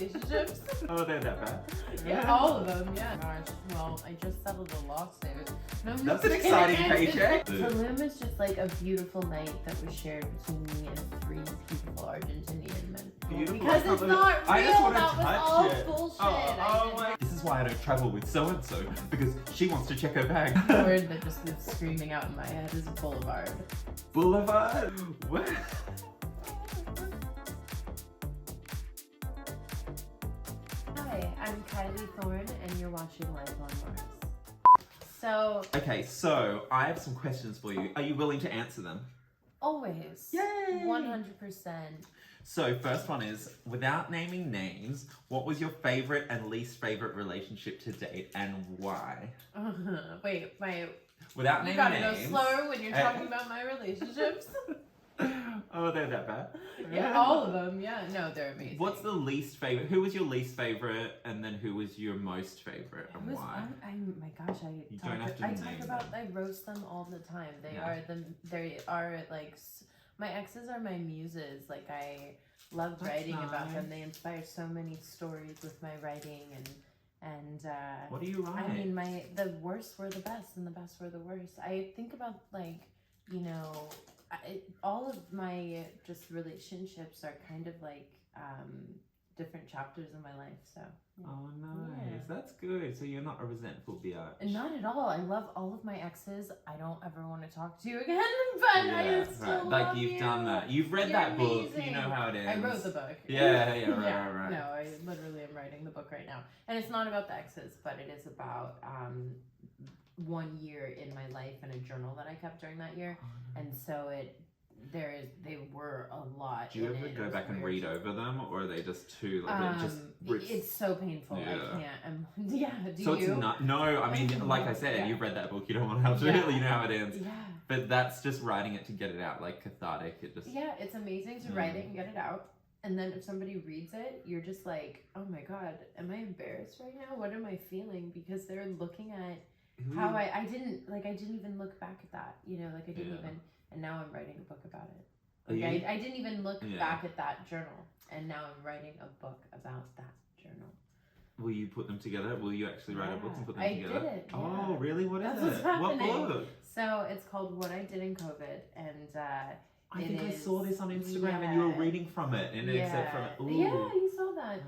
relationships. Oh, they're that bad? Yeah, all of them, yeah. Gosh, well, I just settled a lawsuit. No, I'm That's just an exciting kidding. paycheck. Tulum is just like a beautiful night that was shared between me and 3 beautiful Argentinian men. Beautiful. Because it's not real, I just want to that was touch all it. bullshit. Oh my. This is why I don't travel with so-and-so, because she wants to check her bag. The word that just lives screaming out in my head is boulevard. Boulevard? What? Hi, I'm Kaili Thorne, and you're watching Lyfe on Maas. So, Okay, so I have some questions for you. Are you willing to answer them? always. Yay! 100%. So, first one is, without naming names, what was your favorite and least favorite relationship to date, and why? Wait. Without You naming gotta names. go slower when you're talking about my relationships. Oh, they're that bad? Yeah, all of them. Yeah, no, they're amazing. What's the least favorite? Who was your least favorite, and then who was your most favorite, and why? My gosh, I roast them all the time. They are like, my exes are my muses. Like, I love writing about them. They inspire so many stories with my writing, and what do you write? I mean, the worst were the best, and the best were the worst. I think about, like, you know, all of my just relationships are kind of like different chapters in my life. So. Yeah. Oh, nice. Yeah. That's good. So you're not a resentful biatch. Not at all. I love all of my exes. I don't ever want to talk to you again, but I still love you've you. done that. You've read You're that book. amazing. You know how it is. I wrote the book. Yeah, right. No, I literally am writing the book right now, and it's not about the exes, but it is about 1 year in my life and a journal that I kept during that year, and so they were a lot. Do you ever go back and read over them, or are they just too it's so painful. Yeah. I can't. Do so you? It's not. No, I mean, like I said, you've read that book. You don't want to have to. You know how it ends. Yeah. But that's just writing it to get it out, like cathartic. It just. Yeah, it's amazing to write it and get it out. And then if somebody reads it, you're just like, oh my God, am I embarrassed right now? What am I feeling? Because they're looking at how I didn't even look back at that, you know, like I didn't even, and now I'm writing a book about it. Like I didn't even look back at that journal, and now I'm writing a book about that journal. Will you put them together? Will you actually write a book and put them together? I did it. Oh, really? What is That's it? What's happening. What book? So it's called What I Did in COVID, and I think I saw this on Instagram, and you were reading from it, and it said from it. Ooh. Yeah, you saw that.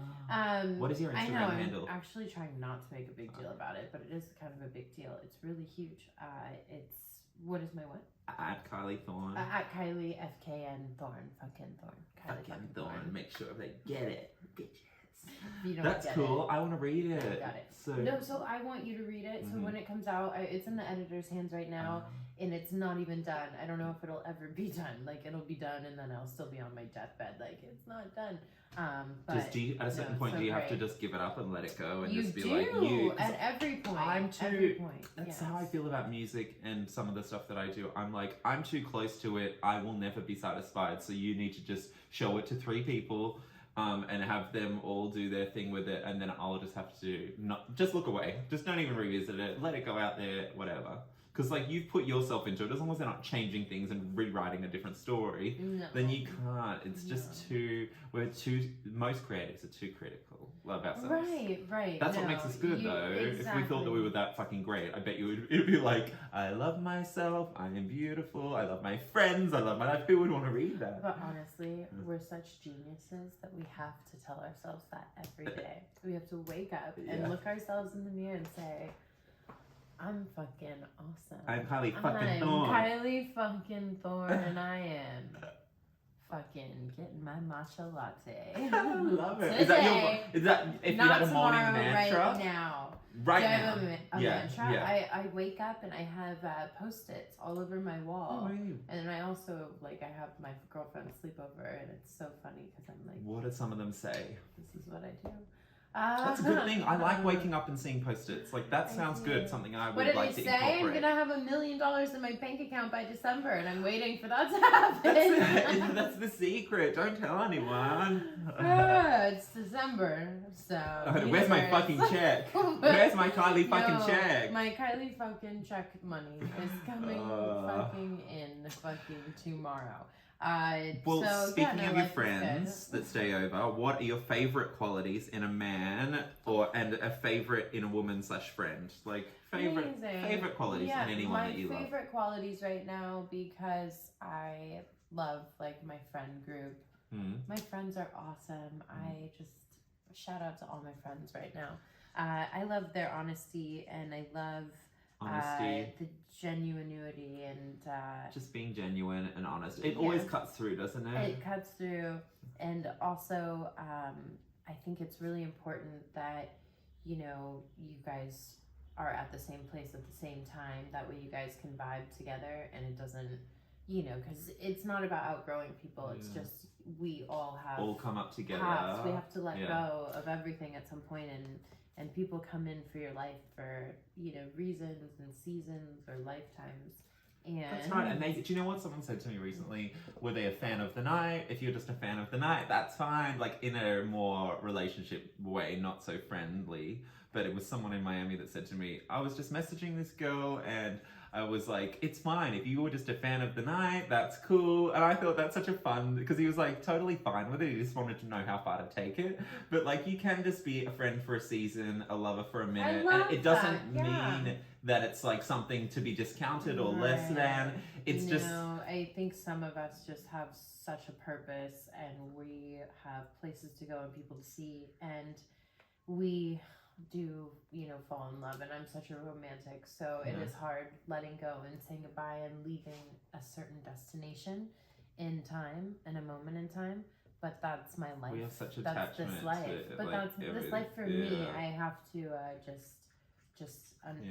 What is your Instagram handle? I'm actually trying not to make a big deal about it, but it is kind of a big deal. It's really huge. What is my what? At Kaili Thorne. At Kaili FKN Thorne. Fucking Thorne. Fucking Thorne. Make sure they get it, bitches. You don't That's get cool. It. I want to read it. I got it. So I want you to read it. So when it comes out, it's in the editor's hands right now. And it's not even done. I don't know if it'll ever be done. Like, it'll be done, and then I'll still be on my deathbed. Like, it's not done. But at a certain point, do you have to just give it up and let it go, and you just be do, like, you? At every point. I'm too. Every point. That's how I feel about music and some of the stuff that I do. I'm like, I'm too close to it. I will never be satisfied. So you need to just show it to 3 people. And have them all do their thing with it, and then I'll just have to just look away. Just don't even revisit it. Let it go out there, whatever. Because like you've put yourself into it, as long as they're not changing things and rewriting a different story, then you can't. It's just most creatives are too critical of ourselves. Right. That's what makes us good though. Exactly. If we thought that we were that fucking great, I bet it'd be like, I love myself, I am beautiful, I love my friends, I love my life. Who would want to read that? But honestly, we're such geniuses that we have to tell ourselves that every day. We have to wake up and look ourselves in the mirror and say, I'm fucking awesome. I'm Kaili fucking Thorne. Kaili fucking Thorne, and I am fucking getting my matcha latte. I love it. Today, is that if you had a morning mantra? Right now. Right Do now. I have a mantra? Yeah. I wake up and I have Post-its all over my wall. Oh, really? And then I also, I have my girlfriend sleep over, and it's so funny because I'm like, what do some of them say? This is what I do. That's a good thing. I like waking up and seeing Post-its. Like, that sounds good. Something I would like to incorporate. What did he say? I'm going to have $1 million in my bank account by December, and I'm waiting for that to happen. That's the secret. Don't tell anyone. It's December, so... Where's my fucking check? Where's my Kaili fucking check? My Kaili fucking check money is coming fucking in fucking tomorrow. Well, so, speaking yeah, no, of your life is friends good. that stay over, what are your favorite qualities in a man, and a favorite in a woman/friend? Like favorite Amazing. qualities Yeah, in anyone my that you love. favorite qualities right now, because I love like my friend group. My friends are awesome. I just shout out to all my friends right now. I love their honesty, and I love Honesty, the genuinity, and just being genuine and honest. It always cuts through, doesn't it? it cuts through. And also, I think it's really important that, you know, you guys are at the same place at the same time. That way you guys can vibe together, and it doesn't, you know, because it's not about outgrowing people. It's just we all have all come up together. paths. We have to let go of everything at some point, and people come in for your life for, you know, reasons and seasons or lifetimes. And that's right. And do you know what someone said to me recently? Were they a fan of the night? If you're just a fan of the night, that's fine. Like in a more relationship way, not so friendly. But it was someone in Miami that said to me, I was just messaging this girl, and I was like, it's fine. If you were just a fan of the night, that's cool. And I thought that's such a fun, because he was like totally fine with it. He just wanted to know how far to take it. But like, you can just be a friend for a season, a lover for a minute. And it doesn't mean that it's like something to be discounted or less than. It's just. I think some of us just have such a purpose, and we have places to go and people to see. And we do, you know, fall in love, and I'm such a romantic, so it is hard letting go and saying goodbye and leaving a certain destination in time, in a moment in time. But that's my life. We have such that's attachment this life. to, but like, that's this life for me. I have to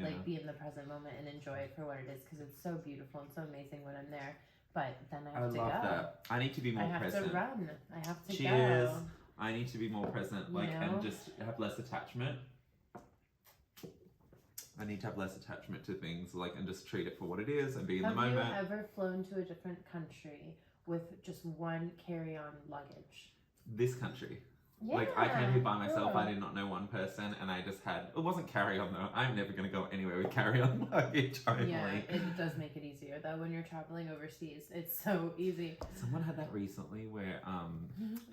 like be in the present moment and enjoy it for what it is, because it's so beautiful and so amazing when I'm there. But then I have to go. That. I need to be more present. I have to run. I have to Cheers. go. I need to be more present, and just have less attachment. I need to have less attachment to things, like, and just treat it for what it is and be in the moment. Have you ever flown to a different country with just one carry-on luggage? This country. Yeah, like, I came here by myself. I did not know one person, and I just had. It wasn't carry-on though. I'm never going to go anywhere with carry-on luggage only. Yeah, it does make it easier though when you're traveling overseas. It's so easy. Someone had that recently where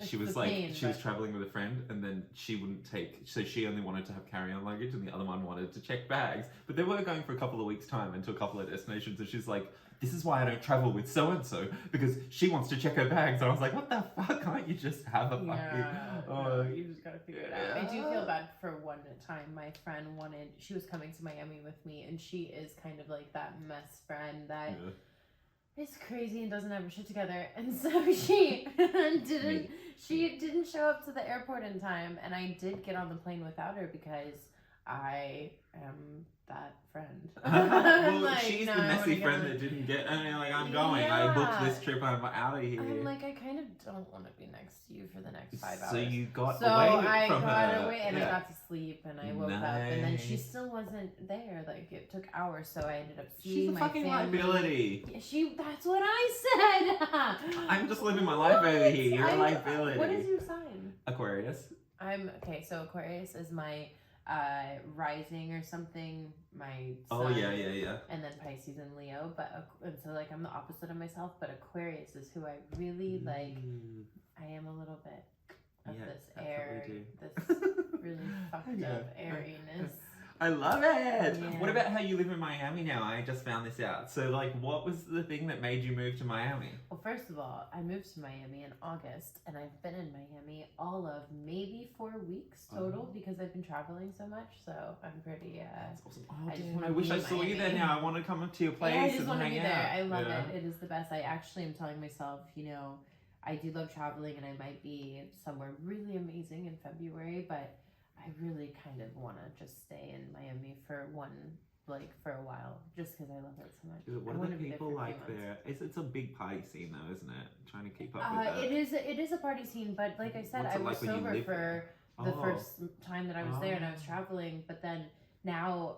she was like she was traveling with a friend, and then she wouldn't take. So she only wanted to have carry-on luggage, and the other one wanted to check bags. But they were going for a couple of weeks' time into a couple of destinations, and she's like, this is why I don't travel with so-and-so, because she wants to check her bags. And I was like, what the fuck? Can't you just have a fucking... No, you just gotta figure it out. I do feel bad for one time. My friend she was coming to Miami with me, and she is kind of like that mess friend that is crazy and doesn't have her shit together. And so she didn't show up to the airport in time, and I did get on the plane without her because I am that friend. Well, like, she's the messy friend that didn't get. I mean, like, I'm going. I booked this trip. I'm out of here. I'm like, I kind of don't want to be next to you for the next 5 hours. So you got away from her. I got away, and I got to sleep, and I woke up, and then she still wasn't there. Like, it took hours, so I ended up seeing my family. She's a fucking liability. That's what I said. I'm just living my life over here. You're a liability. What is your sign? Aquarius. So Aquarius is my rising or something, my sun, oh yeah, and then Pisces and Leo, and so like I'm the opposite of myself, but Aquarius is who I really like. I am a little bit of this air, this really fucked up airiness. I love it. Yeah. What about how you live in Miami now? I just found this out. So, like, what was the thing that made you move to Miami? Well, first of all, I moved to Miami in August, and I've been in Miami all of maybe 4 weeks total because I've been traveling so much. So I'm pretty. That's awesome. Oh, I wish I saw you there now. I want to come up to your place. Yeah, I just want to be out. there. I love it. It is the best. I actually am telling myself, you know, I do love traveling, and I might be somewhere really amazing in February, but I really kind of want to just stay in Miami for a while, just because I love it so much. What are the people like there? It's a big party scene though, isn't it? Trying to keep up with that. It is a party scene, but like I said, I was sober for the first time that I was there, and I was traveling, but then now,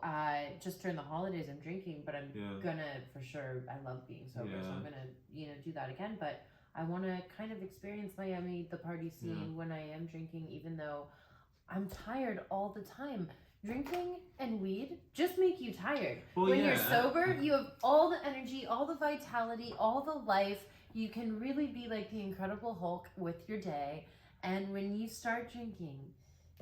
just during the holidays I'm drinking, but I'm gonna, for sure, I love being sober, so I'm gonna, do that again, but I want to kind of experience Miami, the party scene, when I am drinking, even though I'm tired all the time. Drinking and weed just make you tired. When you're sober, you have all the energy, all the vitality, all the life, You can really be like the Incredible Hulk with your day, and when you start drinking,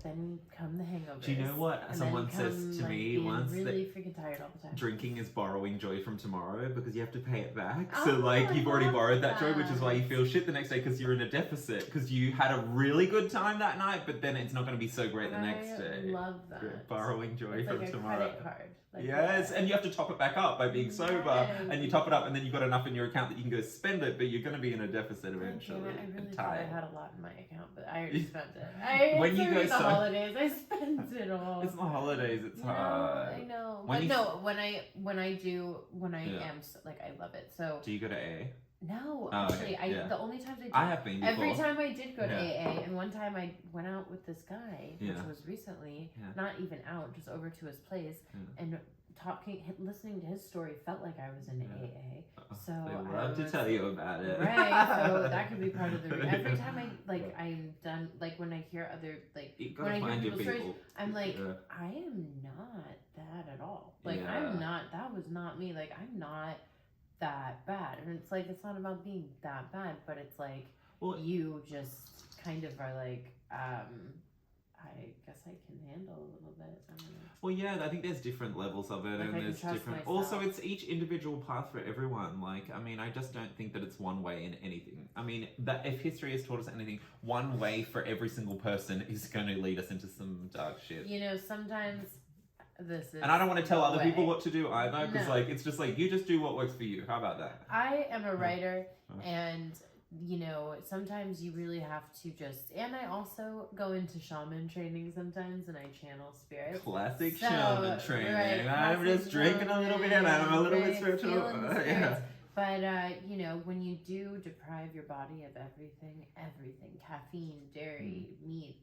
then come the hangovers. Do you know what and someone then come, says to like, me being once? really freaking tired all the time. Drinking is borrowing joy from tomorrow because you have to pay it back. Oh, So like I you've already love borrowed that joy, which is why you that. feel shit the next day because you're in a deficit because you had a really good time that night, but then it's not going to be so great the next day. I love that. You're borrowing joy It's from like a tomorrow. credit card. Like Yes, and you have to top it back up by being sober, Yes. and you top it up, and then you've got enough in your account that you can go spend it, but you're going to be in a deficit eventually. I really and thought I tired. had a lot in my account, but I already spent it. When you go the so- holidays, I spent it all. It's the holidays. It's No, hard. I know. When But you- no, when I Yeah. am like I love it. So Do you go to AA? no, Oh, actually, okay, yeah. the only times I did, I have been before. every time I did go to Yeah. AA, and one time I went out with this guy, which Yeah. was recently, Yeah. not even out, just over to his place, Yeah. and listening to his story felt like I was in Yeah. AA. So They I love to was- tell you about it. Right, so that could be part of the. Every time I'm done, like when I hear other You when I gotta hear find your people's stories, people. I'm like, Yeah. I am not that at all. Like Yeah. I'm not. That was not me. Like I'm not that bad. And it's like it's not about being that bad, but it's like Well, you just kind of are like, I guess I can handle a little bit. I don't know. Well, yeah, I think there's different levels of it, Like, and I can there's trust different. myself. Also, it's each individual path for everyone. Like, I mean, I just don't think that it's one way in anything. I mean, that if history has taught us anything, one way for every single person is going to lead us into some dark shit. You know, sometimes this is. And I don't want to tell other the people way. what to do either, because No. like it's just like you just do what works for you. How about that? I am a writer, Uh. and you know, sometimes you really have to just. And I also go into shaman training sometimes, and I channel spirits. Classic So, shaman training. right, I'm classic just drinking a little bit, and I'm a little bit spiritual. feeling the Yeah. spirits. But you know, when you do deprive your body of everything, caffeine, dairy, meat,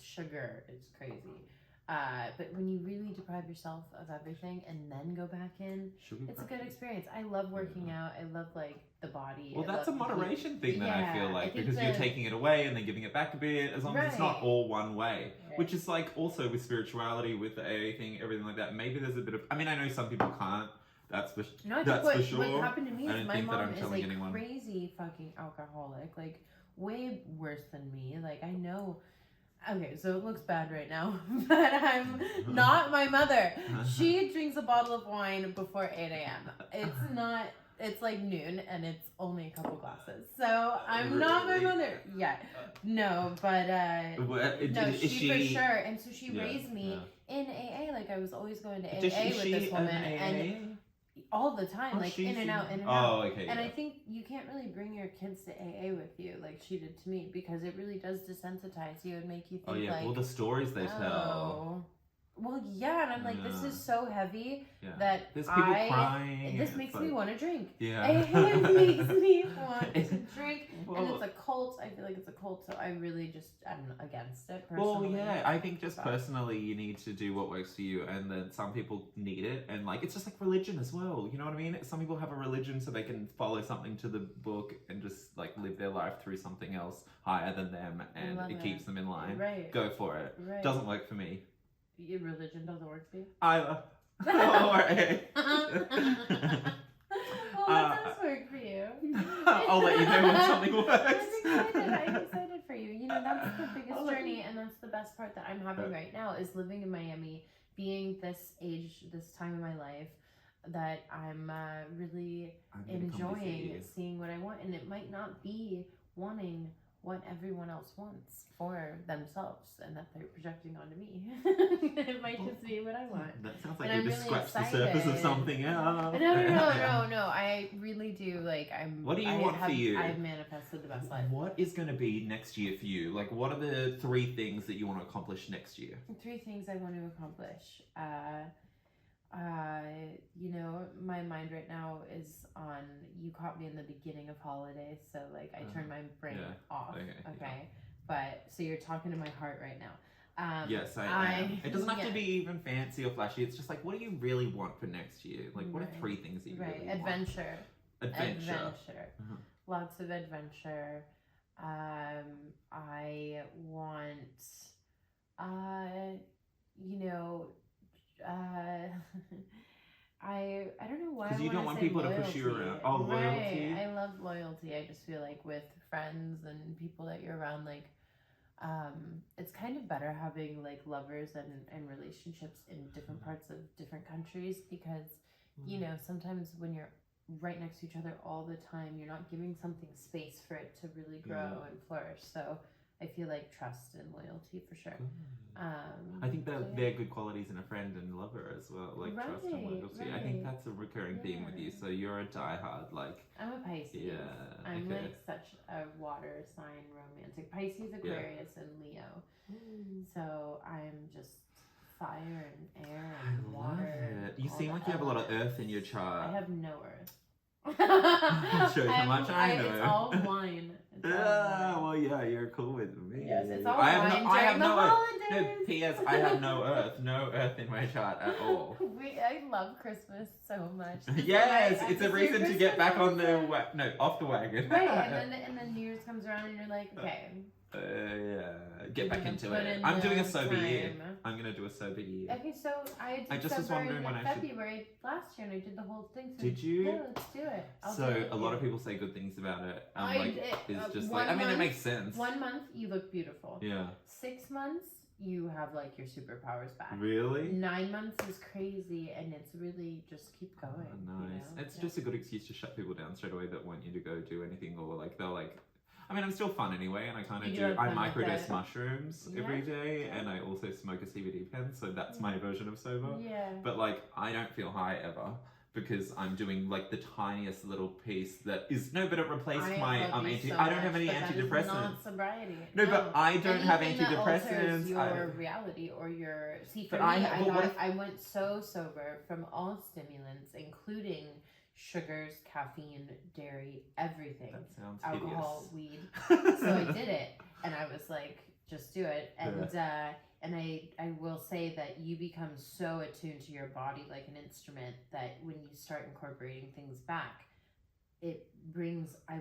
sugar, it's crazy. But when you really deprive yourself of everything and then go back in, it's a good experience. I love working out. I love like the body. Well, I that's a love the moderation thing that I feel Yeah, I like think because you're that- taking it away and then giving it back a bit, as long as it's not Right. all one way. Right. Which is like also with spirituality, with the AA thing, everything like that. Maybe there's a bit of. I mean, I know some people can't. That's for No, I think that's what, for sure. what happened to me I is don't my think that mom I'm is telling like anyone. crazy fucking alcoholic, like way worse than me. Like I know. Okay, so it looks bad right now, but I'm not my mother. She drinks a bottle of wine before 8 a.m. It's not. It's like noon, and it's only a couple glasses. So I'm not my Really? mother yet. No, but no, Is she for sure. And so she Yeah, raised me in AA. Like I was always going to AA Is with she this woman, an AA? and all the time, Oh, like she's in and out, in and Oh, out. okay. And yeah. I think you can't really bring your kids to AA with you like she did to me because it really does desensitize you and make you think Oh yeah. like, Well, the stories they tell. oh. Well, yeah, and I'm like, this Yeah. is so heavy Yeah. that There's people crying. this it's makes like- me want to drink. Yeah. AA makes me want to drink, and Well, it's a cult. I feel like it's a cult, so I really just I'm against it well, personally. yeah, I think just But- personally you need to do what works for you, and then some people need it, and like it's just like religion as well. You know what I mean? Some people have a religion so they can follow something to the book and just like live their life through something else higher than them, and love it it. keeps them in line. Right. Go for it. Right. Doesn't work for me Your religion doesn't work for you. either. Or Well, what does work for you? I'll let you know when something works. I'm excited for you. You know, that's the biggest I'll let journey, and that's the best part that I'm having right now is living in Miami, being this age, this time in my life that I'm really I'm gonna come visit enjoying you. seeing what I want, and it might not be wanting what everyone else wants for themselves and that they're projecting onto me. It might just be what I want. That sounds like And we I'm just really scratched the surface of excited. something else. No. I really do. Like, What do you I want for have, you? I've manifested the best life. What is going to be next year for you? Like, what are the 3 things that you want to accomplish next year? 3 things I want to accomplish. You know, my mind right now is on. You caught me in the beginning of holidays, so like I turned my brain off. Okay. But so you're talking to my heart right now. Yes, I am. It doesn't have to be even fancy or flashy. It's just like, what do you really want for next year? Like, what are 3 things that you really want? Adventure. Uh-huh. Lots of adventure. I want, you know, I don't know why? Because you don't want people to push you around. Oh, loyalty. Right. I love loyalty. I just feel like with friends and people that you're around, like, it's kind of better having like lovers and relationships in different parts of different countries because, you know, sometimes when you're right next to each other all the time, you're not giving something space for it to really grow and flourish. So I feel like trust and loyalty for sure. I think they're good qualities in a friend and lover as well, like trust and loyalty. I think that's a recurring theme with you. So you're a diehard, like. I'm a Pisces. Yeah. I'm like such a water sign romantic. Pisces, Aquarius, and Leo. So I'm just fire and air and water. You seem like you have a lot of earth in your chart. I have no earth. Shows how much I know. It's all wine. Well, yeah, you're cool with me. Yes, it's all wine during the holidays. No, P.S. I have no earth in my chart at all. I love Christmas so much. Yes, it's a reason to get back on the off the wagon. Right, and then New Year's comes around and you're like, okay. Yeah, get back into it. I'm doing a sober year. I'm gonna do a sober year. Okay, so I just was wondering when I should. February last year, and I did the whole thing. So did you? Yeah, let's do it. So a lot of people say good things about it. It's just like it makes sense. 1 month you look beautiful. Yeah. 6 months you have like your superpowers back. Really? 9 months is crazy, and it's really just keep going. Oh, nice. You know? It's just a good excuse to shut people down straight away that want you to go do anything, or like they're like. I mean, I'm still fun anyway, and I kind of do. I microdose mushrooms every day, and I also smoke a CBD pen, so that's my version of sober. Yeah. But like, I don't feel high ever because I'm doing like the tiniest little piece that is but it replaced my I don't have any antidepressants. That is not sobriety. No, but I don't have Anything antidepressants. That alters your reality or your for me. I went so sober from all stimulants, including sugars, caffeine, dairy, everything. That sounds alcohol, hideous. weed. So I did it, and I was like, just do it. And I will say that you become so attuned to your body like an instrument that when you start incorporating things back, it brings. I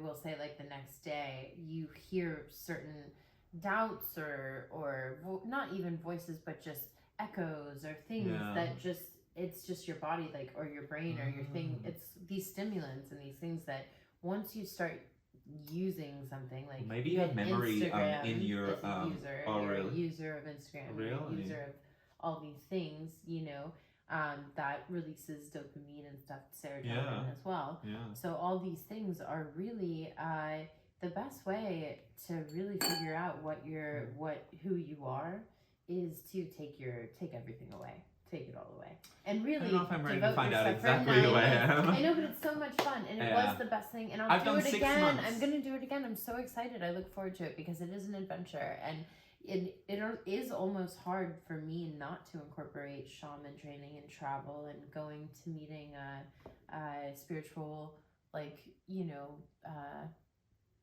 will say like the next day you hear certain doubts or not even voices, but just echoes or things that just. It's just your body, like, or your brain or your thing. It's these stimulants and these things that once you start using something, like maybe you have memory Instagram, in your user, you're a user of Instagram, really? You're a user of all these things, you know, that releases dopamine and stuff, serotonin as well. Yeah. So all these things are really the best way to really figure out who you are is to take everything away. Take it all away. And really, I don't know if I'm ready to find out exactly who I am. I know, but it's so much fun. And it was the best thing. And I'll do it again. I'm going to do it again. I'm so excited. I look forward to it because it is an adventure. And it is almost hard for me not to incorporate shaman training and travel and going to meeting spiritual, like, you know,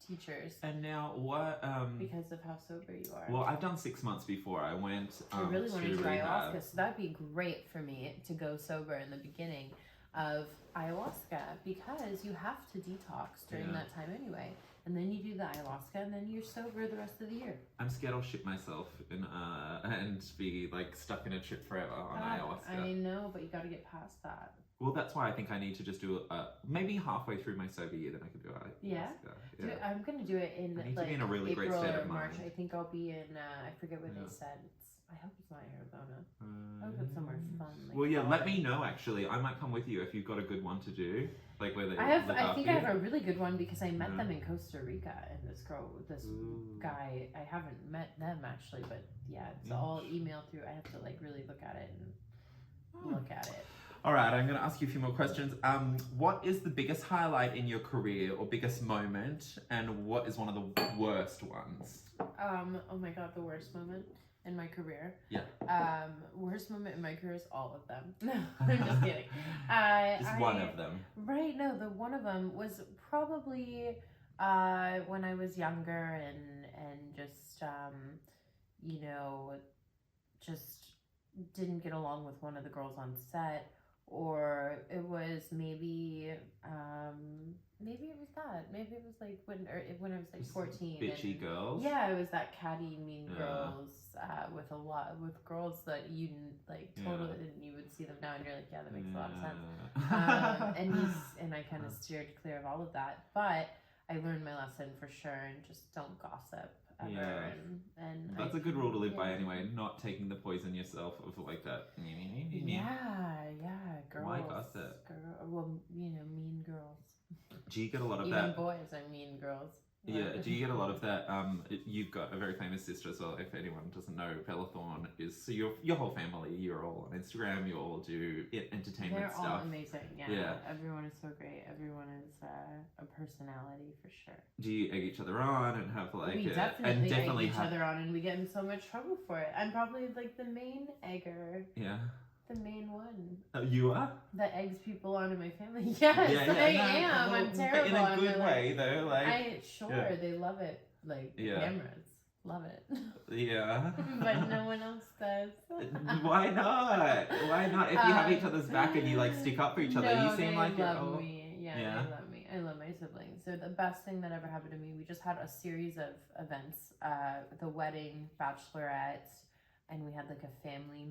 teachers. And now what because of how sober you are. Well, I've done 6 months before. I went I really want to do rehab. ayahuasca, so that'd be great for me to go sober in the beginning of ayahuasca because you have to detox during that time anyway. And then you do the ayahuasca and then you're sober the rest of the year. I'm scared I'll shit myself and be like stuck in a trip forever on ayahuasca. I know, but you got to get past that. Well, that's why I think I need to just do maybe halfway through my sober year, then I could do ayahuasca. Yeah. I'm gonna do it in I need like to be in a really April great state or of March. mind. I think I'll be in. I forget what they said. I hope it's not Arizona. I hope it's somewhere fun. Like well, let me know. Actually, I might come with you if you've got a good one to do, like where they. I think I have a really good one because I met them in Costa Rica, and this guy. I haven't met them actually, but yeah, it's all email through. I have to like really look at it and look at it. All right, I'm going to ask you a few more questions. What is the biggest highlight in your career or biggest moment, and what is one of the worst ones? Oh my God, the worst moment in my career. Yeah. Worst moment in my career is all of them. No, I'm just kidding. Just one of them. Right. No, the one of them was probably when I was younger and just you know, just didn't get along with one of the girls on set. Or it was maybe it was that. Maybe it was like when I was like 14. Bitchy girls. Yeah, it was that catty mean girls with girls that you like totally you would see them now and you're like, yeah, that makes a lot of sense. And I kind of steered clear of all of that, but I learned my lesson for sure, and just don't gossip ever. Yeah. And that's a good rule to live by anyway. Not taking the poison yourself of like that. Girls. Why gossip? Well, mean girls. Do you get a lot of Even that? boys are mean girls. Yeah, do you get a lot of that? You've got a very famous sister as well. If anyone doesn't know, Kaili Thorne is, so your whole family, you're all on Instagram, you all do entertainment They're stuff. all amazing, yeah. Everyone is so great. Everyone is a personality for sure. Do you egg each other on and have like... We definitely egg each other on, and we get in so much trouble for it. I'm probably like the main egger. Yeah. The main one. You are? That eggs people on in my family. Yes, I am. I'm terrible. But in a good way, though. Like, they love it. Like, cameras. Love it. Yeah. But no one else does. Why not? Why not? If you have each other's back and you, like, stick up for each other, you seem like you're... They love me. Yeah, they love me. I love my siblings. They're the best thing that ever happened to me. We just had a series of events. The wedding, bachelorette... And we had like a family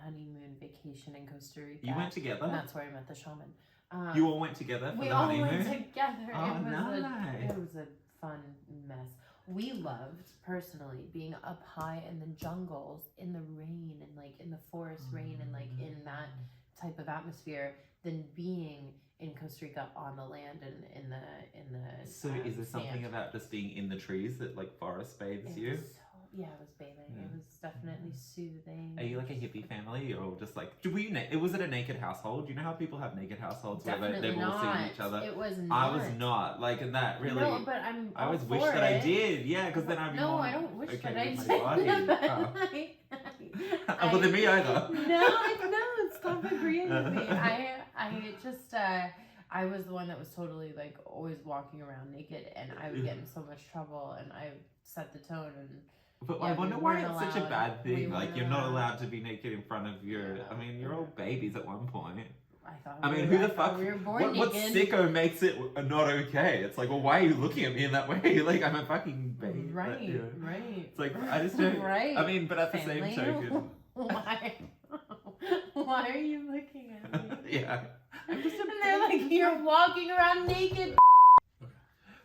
honeymoon vacation in Costa Rica. You went together? And that's where I met the shaman. You all went together for the honeymoon? We all went together. Oh, nice. It was a fun mess. We loved, personally, being up high in the jungles, in the rain, and like in the forest rain, and like in that type of atmosphere, than being in Costa Rica on the land and in the So is there something about just being in the trees that like forest bathes you? Yeah, I was bathing. Yeah. It was definitely soothing. Are you like a hippie family, or just like... Was it a naked household? You know how people have naked households definitely where they've all seen each other? It was not. I was not. Like, and that really... No, but I always wish that I did. Yeah, because then I'd be more... I don't wish okay that I with did. my body. Well, then me either. No, stop agreeing with me. I was the one that was totally like always walking around naked, and I would get in so much trouble, and I set the tone. And but I wonder why it's such a bad thing. Like, you're not allowed to be naked in front of your... I mean, you're all babies at one point. I mean, who the fuck... What sicko makes it not okay? It's like, well, why are you looking at me in that way? Like, I'm a fucking baby. Right. It's like, I just don't... Right. I mean, but at the same token... Why are you looking at me? Yeah. I'm just and they're like, you're walking around naked.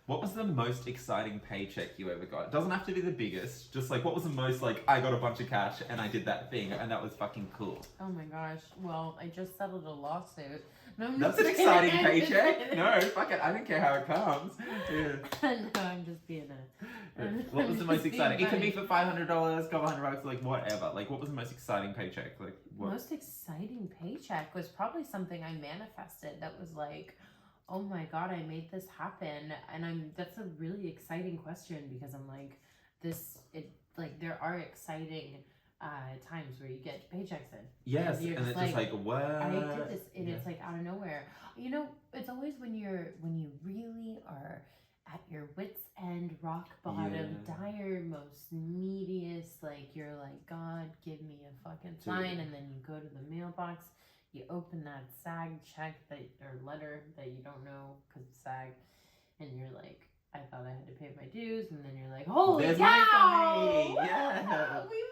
What was the most exciting paycheck you ever got? It doesn't have to be the biggest. Just like, what was the most, like, I got a bunch of cash and I did that thing and that was fucking cool. Oh my gosh. Well, I just settled a lawsuit. No, that's an exciting paycheck. No, fuck it. I don't care how it comes. Yeah. No, I'm just being what was the most exciting? It could be for $500, couple $100, like whatever. Like, what was the most exciting paycheck? Like, what? Most exciting paycheck was probably something I manifested that was like, oh my god, I made this happen. And that's a really exciting question, because I'm like, there are exciting times where you get paychecks in. Yes, and it's just like, what? I did this, and it's like out of nowhere. You know, it's always when you really are at your wit's end, rock bottom, dire, most neediest, like you're like, God, give me a fucking sign, and then you go to the mailbox. You open that SAG check or letter that you don't know because it's SAG, and you're like, I thought I had to pay my dues, and then you're like, holy cow! Yeah, we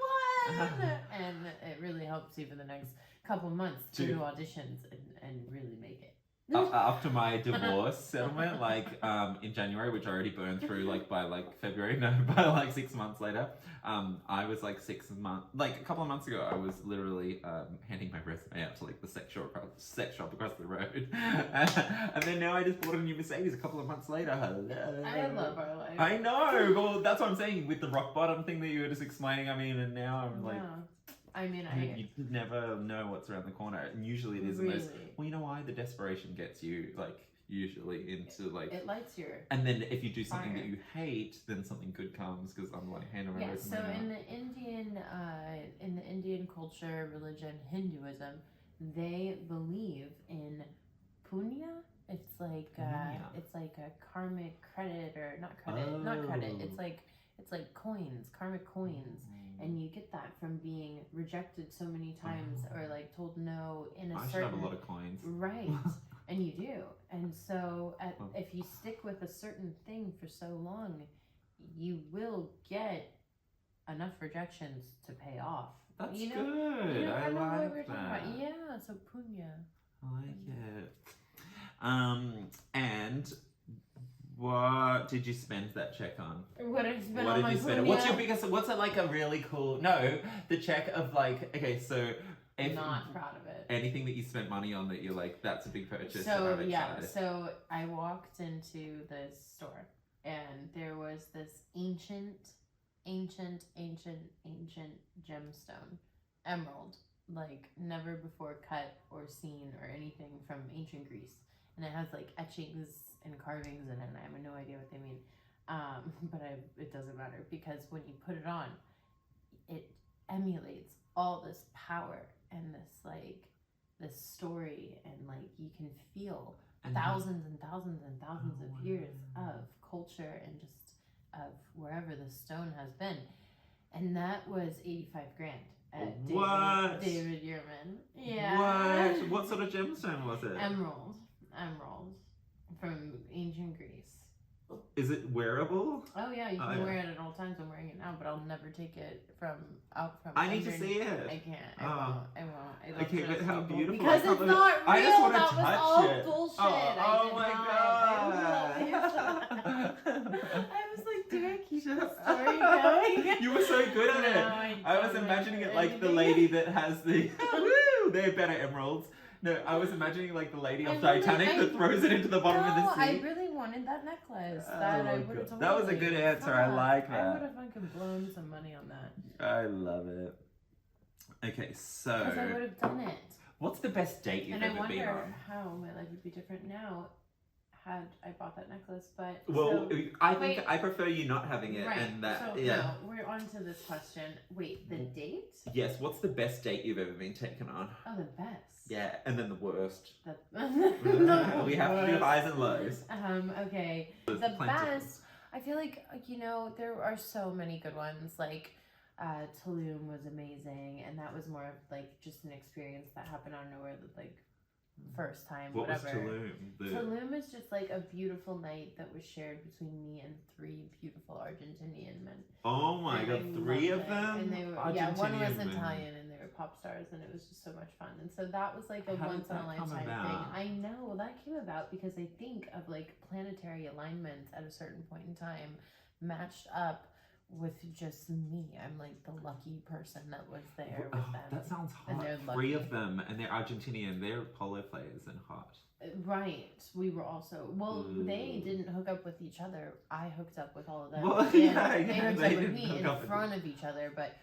won! And it really helps you for the next couple months to do auditions and really make it. After my divorce settlement, like in January, which I already burned through by February, by 6 months later, I was like a couple of months ago, I was literally handing my resume out to like the sex shop across the road, and then now I just bought a new Mercedes a couple of months later. Hello. I love our life. I know. Well, that's what I'm saying with the rock bottom thing that you were just explaining. I mean, and now I'm like. I mean, you never know what's around the corner, and usually it is the most. Well, you know why? The desperation gets you usually into it lights your. And then if you do something that you hate, then something good comes, because I'm like handing my resume out. In the Indian culture, religion, Hinduism, they believe in punya. It's like a karmic credit, or not credit. It's like coins, karmic coins. And you get that from being rejected so many times, or like told no in a certain... I should have a lot of coins. Right. And you do. And so if you stick with a certain thing for so long, you will get enough rejections to pay off. That's you know, good. You know, I kind of what like we're talking that. about. Yeah, so punya. I like it. And what did you spend that check on? What did I spend What on did my you spend? punya? What's your biggest? What's a, like a really cool? No, the check of like. Okay, so if Not proud of it. anything that you spent money on that you're like, that's a big purchase. So I'm yeah, excited. so I walked into this store and there was this ancient gemstone, emerald, like never before cut or seen or anything from ancient Greece, and it has like etchings and carvings in it. And I have no idea what they mean, but it doesn't matter because when you put it on, it emulates all this power and this story, and like you can feel thousands and thousands and thousands of years of culture and just of wherever the stone has been. And that was 85 grand at David Yearman. Yeah. What sort of gemstone was it? Emerald from ancient Greece. Is it wearable? Oh yeah, you can wear it at all times. I'm wearing it now, but I'll never take it out from. I need to see it. I can't. I won't. Okay, but how beautiful! Because it's not real. I just want to that touch was all it. bullshit. Oh my god! I was like, do I keep the Shut story going? You were so good at it. No, I was imagining it like the lady that has the woo. They're better emeralds. No, I was imagining like the lady off Titanic that throws it into the bottom of the sea. I really wanted that necklace. That I would have told. That was a good answer. I like that. I would have fucking blown some money on that. I love it. Okay, so. Because I would have done it. What's the best date you've ever been on? And I wonder how my life would be different now had I bought that necklace, but... Well, I think I prefer you not having it, right. and that, so, yeah. No, we're on to this question. Wait, the date? Yes, what's the best date you've ever been taken on? Oh, the best. Yeah, and then the worst. We have to do highs and lows. Okay. The best, I feel like, you know, there are so many good ones, like... Tulum was amazing, and that was more of like just an experience that happened out of nowhere, like first time. What whatever. was Tulum? Tulum is just like a beautiful night that was shared between me and 3 beautiful Argentinian men. Oh my god, 3 of them? And they were, one was Italian, and they were pop stars, and it was just so much fun. And so that was like a once in a lifetime thing. I know that came about because I think of like planetary alignments at a certain point in time matched up with just me. I'm like the lucky person that was there with them. That sounds hot. And 3 of them, and they're Argentinian. They're polo players and hot. Right. We were also... Well, they didn't hook up with each other. I hooked up with all of them. Well, they they hooked up with me hook in up front of each other, but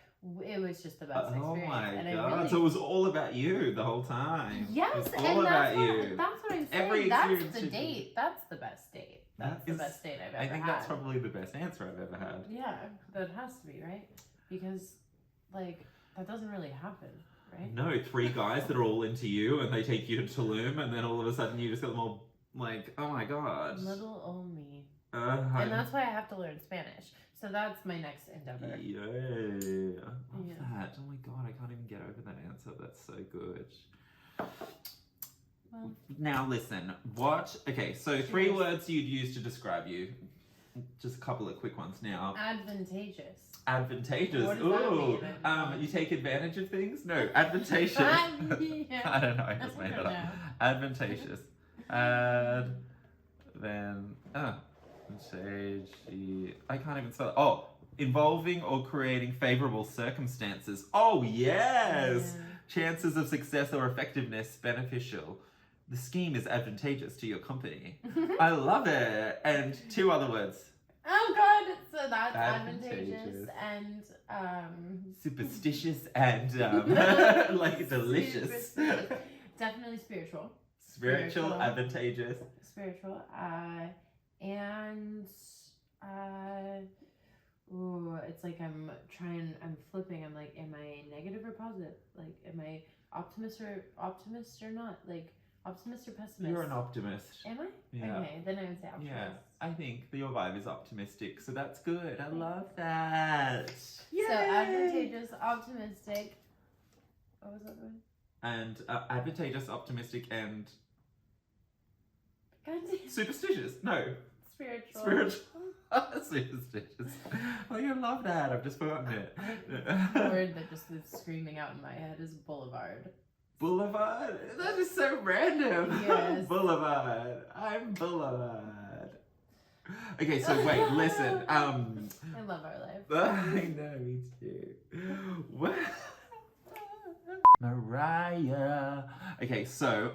it was just the best experience. Oh my and god. So it was all about you the whole time. Yes, it was all about you. That's what I'm saying. That's the date. That's the best date. That's the best date I've ever had. I think that's probably the best answer I've ever had. Yeah, that has to be, right? Because, like, that doesn't really happen, right? No, 3 guys that are all into you, and they take you to Tulum, and then all of a sudden you just got them all like, oh my god. Little old me. And that's why I have to learn Spanish. So that's my next endeavor. Yay. I love that. Oh my god, I can't even get over that answer. That's so good. Well, now listen, okay, so 3 words you'd use to describe you. Just a couple of quick ones now. Advantageous. Advantageous. What does Ooh. that mean? You take advantage of things? No, advantageous. Yeah. I don't know, I just made that up. Advantageous. I can't even spell it. Oh, involving or creating favorable circumstances. Oh, yes! Yeah. Chances of success or effectiveness beneficial. The scheme is advantageous to your company. I love it. And 2 other words. Oh god, so that's advantageous and superstitious and like delicious. Definitely spiritual. Spiritual, advantageous. Spiritual. And it's like I'm flipping. I'm like, am I negative or positive? Like, am I optimist or not? Like, optimist or pessimist? You're an optimist. Am I? Yeah. Okay, then I would say optimist. Yeah, I think your vibe is optimistic, so that's good. I love that. Yay! So advantageous, optimistic. What was that one? And advantageous, optimistic, and God damn. superstitious. No. Spiritual. Superstitious. Oh, you love that. I've just forgotten it. The word that just is screaming out in my head is boulevard. Boulevard? That is so random. Yes. Boulevard. I'm Boulevard. Okay, so wait, listen. I love our life. I know, me too. What? Mariah. Okay, so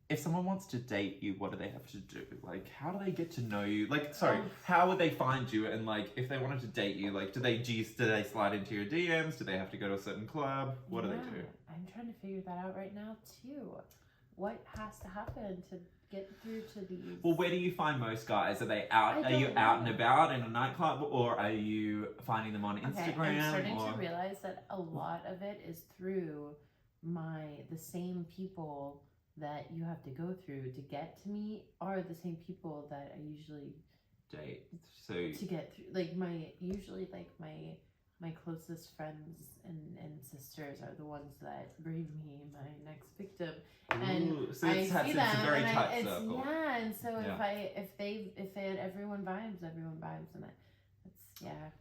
if someone wants to date you, what do they have to do? Like, how do they get to know you? Like, sorry, how would they find you? And like, if they wanted to date you, like, do they slide into your DMs? Do they have to go to a certain club? What do they do? I'm trying to figure that out right now too. What has to happen to get through to these? Well, where do you find most guys? Are they out? Are you out and about in a nightclub, or are you finding them on Instagram? I'm starting to realize that a lot of it is through the same people that you have to go through to get to me are the same people that I usually date. So to get through, like my closest friends and sisters are the ones that bring me my next victim, and so I see them, it's a very and tight circle. Yeah, and so Yeah. if they had everyone vibes, and that's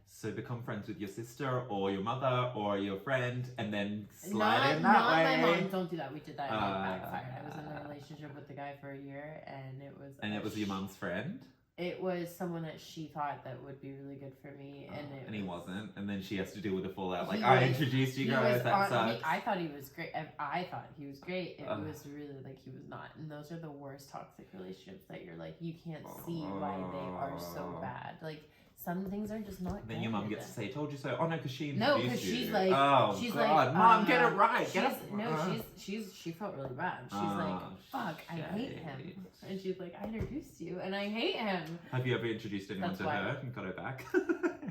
So become friends with your sister or your mother or your friend, and then slide in that not way. my mom. Don't do that. We did that. And it backfired. I was in a relationship with the guy for a year, and it was. And it was your mom's friend. It was someone that she thought that would be really good for me, and he wasn't. And then she has to deal with the fallout. Like, I introduced you guys. That sucks. I thought he was great. I thought he was great. It was really like he was not. And those are the worst toxic relationships that you're like you can't see why they are so bad. Like. Some things are just not. Then your mom gets to say, "Told you so." Oh no, because she introduced no, because you. she's like, oh she's God, like, Mom, get it right. Get it. No, she felt really bad. She's like, fuck, I hate him. And she's like, I introduced you, and I hate him. Have you ever introduced anyone to her and got her back?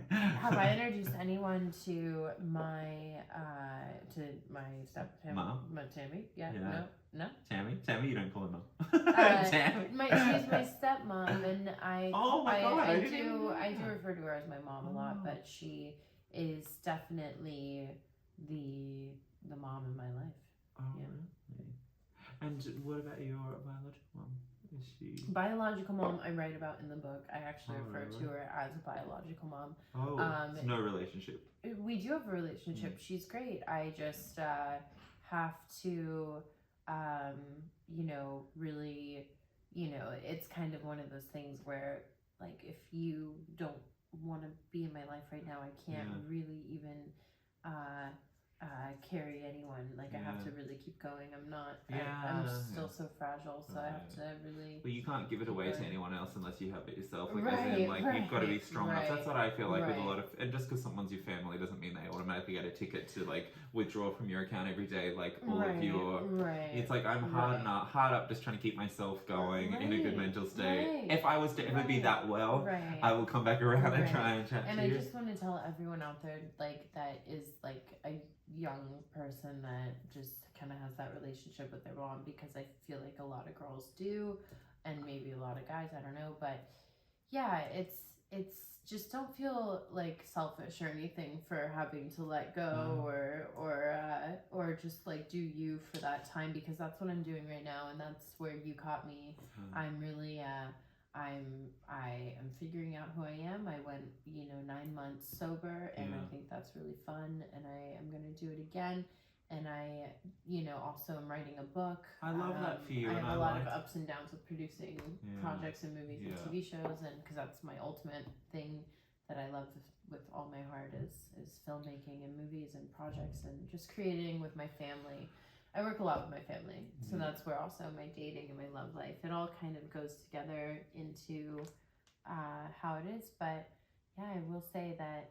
Have I introduced anyone to my step Mom? My Tammy? Yeah. No. Tammy, you don't call her mom. Tammy. She's my stepmom, and I. Oh my God! I do refer to her as my mom a lot, but she is definitely the mom in my life. Oh, yeah. Really? And what about your biological mom? Is she biological mom? I write about in the book. I actually refer to her as a biological mom. Oh, no relationship. We do have a relationship. She's great. I just have to, really, it's kind of one of those things where, like, if you don't want to be in my life right now, I can't really even carry anyone. Like, I have to really keep going. I'm not. I'm still so fragile, so I have to really. Well, you can't give it away to anyone else unless you have it yourself. Like, Right, you've got to be strong enough. That's what I feel like with a Right. lot of. And just because someone's your family doesn't mean they automatically get a ticket to like withdraw from your account every day. Like all of your. Right. It's like I'm hard up, just trying to keep myself going in a good mental state. Right. If I was to ever be that well, Right. I will come back around and try and chat And to I you. just want to tell everyone out there, like, that is like a young person that just kind of has that relationship with their mom, because I feel like a lot of girls do, and maybe a lot of guys, I don't know, but yeah, it's just don't feel like selfish or anything for having to let go or just like do you for that time, because that's what I'm doing right now, and that's where you caught me. I'm really I am figuring out who I am. I went 9 months sober, and I think that's really fun, and I am going to do it again. And I also am writing a book. I love that for you. I and have a lot of ups and downs with producing projects and movies and TV shows, and because that's my ultimate thing that I love with all my heart is filmmaking and movies and projects and just creating with my family. I work a lot with my family, so that's where also my dating and my love life, it all kind of goes together into how it is. But yeah, I will say that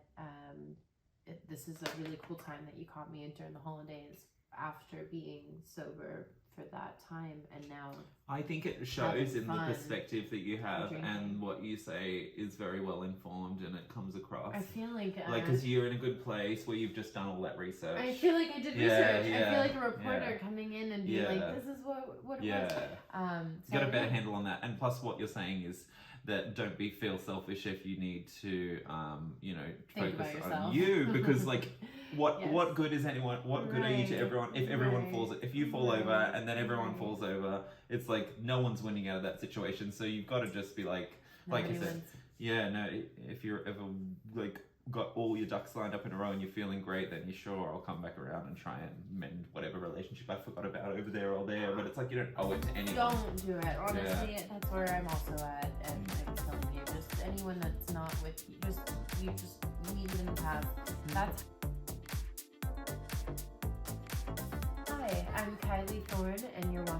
this is a really cool time that you caught me in during the holidays after being sober for that time, and now I think it shows in the fun perspective that you have, drinking. and what you say is very well informed, and it comes across. I feel like because you're in a good place where you've just done all that research. I feel like I did research. I feel like a reporter coming in and being like, "This is what it was." You got a better handle on that, and plus, what you're saying is that don't feel selfish if you need to, focus on you, because like, what good is anyone? What good are you to everyone if everyone falls? If you fall over and then everyone falls over, it's like no one's winning out of that situation. So you've got to just be like, Like I said, anyone's- yeah, no, if you're ever like got all your ducks lined up in a row and you're feeling great, then you sure I'll come back around and try and mend whatever relationship I forgot about over there or there. But it's like you don't owe it to anyone. Don't do it. Honestly, that's where I'm also at. And I'm telling you, just anyone that's not with you, you just leave them in have. That's. Hi, I'm Kaili Thorne, and you're watching